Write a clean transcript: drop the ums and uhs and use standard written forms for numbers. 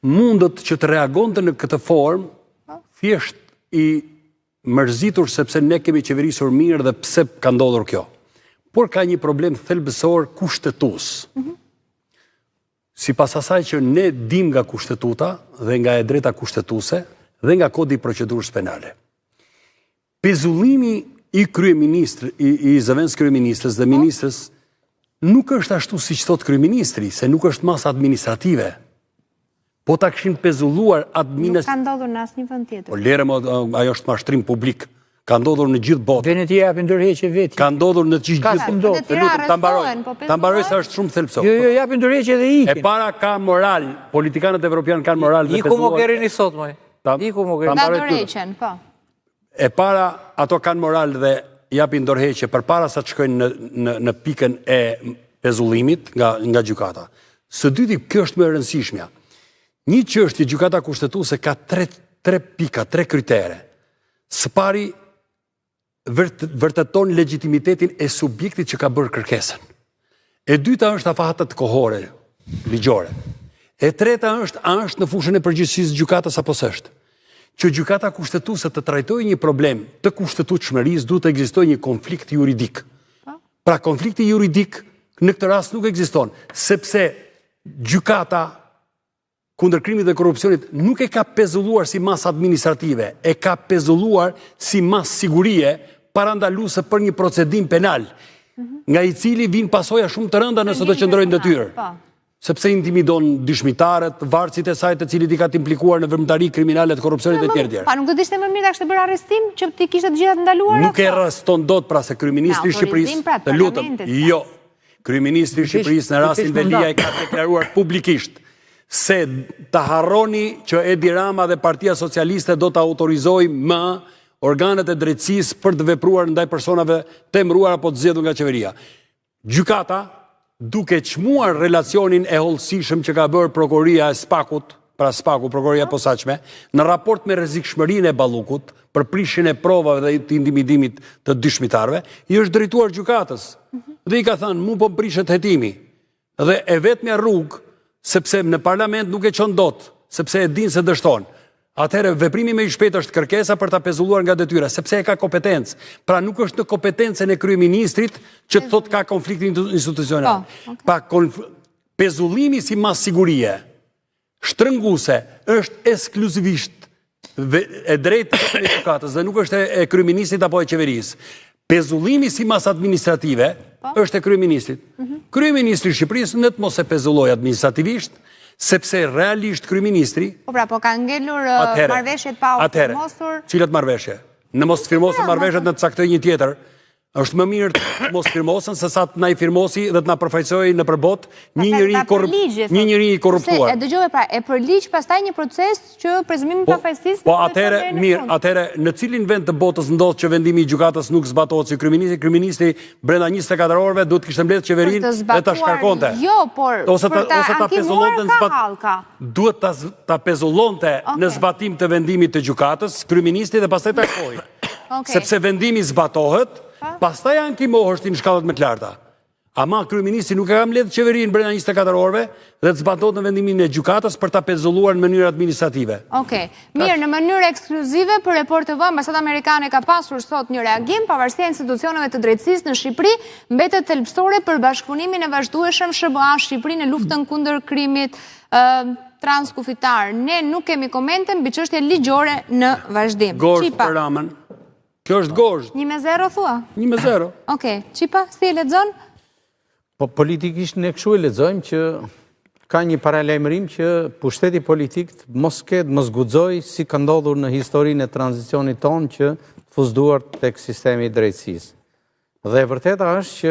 mundët që të reagonte në këtë formë, thjesht i mërzitur sepse ne kemi qeverisur mirë dhe pse ka ndodhur kjo. Por ka një problem thelbësor kushtetues. Sipas asaj që ne dim nga kushtetuta dhe nga e drejta kushtetuese dhe nga kodi i procedurës penale. Pezullimi i i zëvendës kryeministrës dhe ministrës nuk është ashtu siç thot kryeministri, se nuk është masë administrative. Po ta kishin pezulluar Nuk ka ndodhur në asnjë vend tjetër. Po lere më, ajo është mashtrim publik. Ka ndodhur në gjithë botën. Vene tjera japin ndërheqje vetë. Ka ndodhur në gjithë botën. Ta mbaroj sa është shumë thelbësor. Jo, japin ndërheqje dhe ikin. E para ka moral, politikanët evropianë kanë moral dhe Iku Mogherini sot, moj. Iku Mogherini. Na dorëheqen, po. E para ato kanë moral dhe japin dorëheqje përpara sa të shkojnë në pikën e pezullimit nga gjykata. Së dyti, kjo është më e rëndësishmja. Një çështje gjykata kushtetuese ka tre pika, tre kritere. Së pari vërteton legitimitetin e subjektit që ka bërë kërkesën. E dyta është afatet kohore, ligjore. E treta është, a është në fushën e përgjegjësisë gjykatës apo s'është. Që gjykata kushtetuese të trajtojë një problem të kushtetutshmërisë duhet të ekzistojë një konflikt juridik. Pra konflikti juridik në këtë rast nuk ekziston, sepse gjykata kundër krimit dhe korrupsionit nuk e ka pezulluar si masë administrative, e ka pezulluar si masë sigurie parandaluese për një procedim penal, nga i cili vijnë pasoja shumë të rënda nëse do të qëndrojnë detyrë. Sepse intimidon dëshmitarët, varësit e saj të cilit i ka të implikuar në vërmëtari kriminale të korrupsionit e tjerë. Pa nuk do të ishte më mirë ta kishte bërë arrestim që ti kishte të gjitha të ndaluara? Nuk e arreston dot pra se kryeministri i Shqipërisë, të lutem, jo. Kryeministri i Shqipërisë në rastin Velia e ka deklaruar publikisht se të harroni që Edi Rama dhe Partia Socialiste do të autorizojë më organet e drejtësisë për të vepruar ndaj personave të emëruar apo të zgjedhur nga qeveria. Gjykata, duke çmuar relacionin e hollësishëm që ka bërë prokuroria e Spakut, pra Spaku, prokuroria e posaçme, në raport me rrezikshmërinë e Ballukut për prishjen e provave dhe të intimidimit të dëshmitarëve, i është drejtuar gjykatës. Dhe i ka thënë, mu po prishet hetimi. Dhe e vetmja rrugë, sepse në parlament nuk e çon dot, sepse e din se dështon. Atëherë veprimi më i shpejtë është kërkesa për ta pezulluar nga detyra, sepse e ka kompetencë. Pra nuk është në kompetencën e kryeministrit që të thotë ka konflikt institucional. Pa pezullimi si masë sigurie shtrënguese është ekskluzivisht e drejtë e gjykatës dhe nuk është e kryeministrit apo e qeverisë. Pezullimi si masë administrative është e kryeministrit. Kryeministri i Shqipërisë në të mos e pezulloj administrativisht, sepse realisht kryeministri... Po ka ngelur marrëveshjet pa u firmosur... Cilat marrëveshje? Në mos firmosën marrëveshjet në të caktoj një tjetër, është më mirë të mos firmosën se sa të na i firmosi dhe të na përfaqësojë në përbot një njeri i korruptuar. E dëgjove pra, e për ligj pastaj një proces që prezumimi ka fajsisë... Po atëre në cilin vend të botës ndodh që vendimi i gjykatës nuk zbatohet si kryeministri brenda 24 orëve duhet kishte mbledh qeverinë dhe ta shkarkonte. Jo, por për ta ankimuar ka hallka. Duhet ta pezullonte në zbatim të vendimit të gjykatës kryeministri dhe pastaj ta shkojë. Sepse vendimi zbatohet, pastaj ankimoheshtin në shkallët më të larta. Ama kryeministri nuk e ka mbledh qeverinë brenda 24 orëve dhe të zbatohet në vendimin e gjykatës për ta pezulluar në mënyrë administrative. Mirë, në mënyrë ekskluzive për Report TV, Ambasada Amerikane ka pasur sot një reagim, pavarësia e institucioneve të drejtësisë në Shqipëri mbetet thelbësore për bashkëpunimin e vazhdueshëm SBA-Shqipëri në luftën kundër krimit transkufitar. Ne nuk kemi komente mbi çështje ligjore në vazhdim. Gozhd për Ramën. Kjo është gozhd. 1-0 thua? 1-0. Qipa, si e lexon? Po politikisht ne kështu e lexojmë që ka një paralajmërim që pushteti politik mos guxoj si ka ndodhur në historinë e tranzicionit tonë që fuzduar tek sistemi i drejtësisë. Dhe e vërteta është që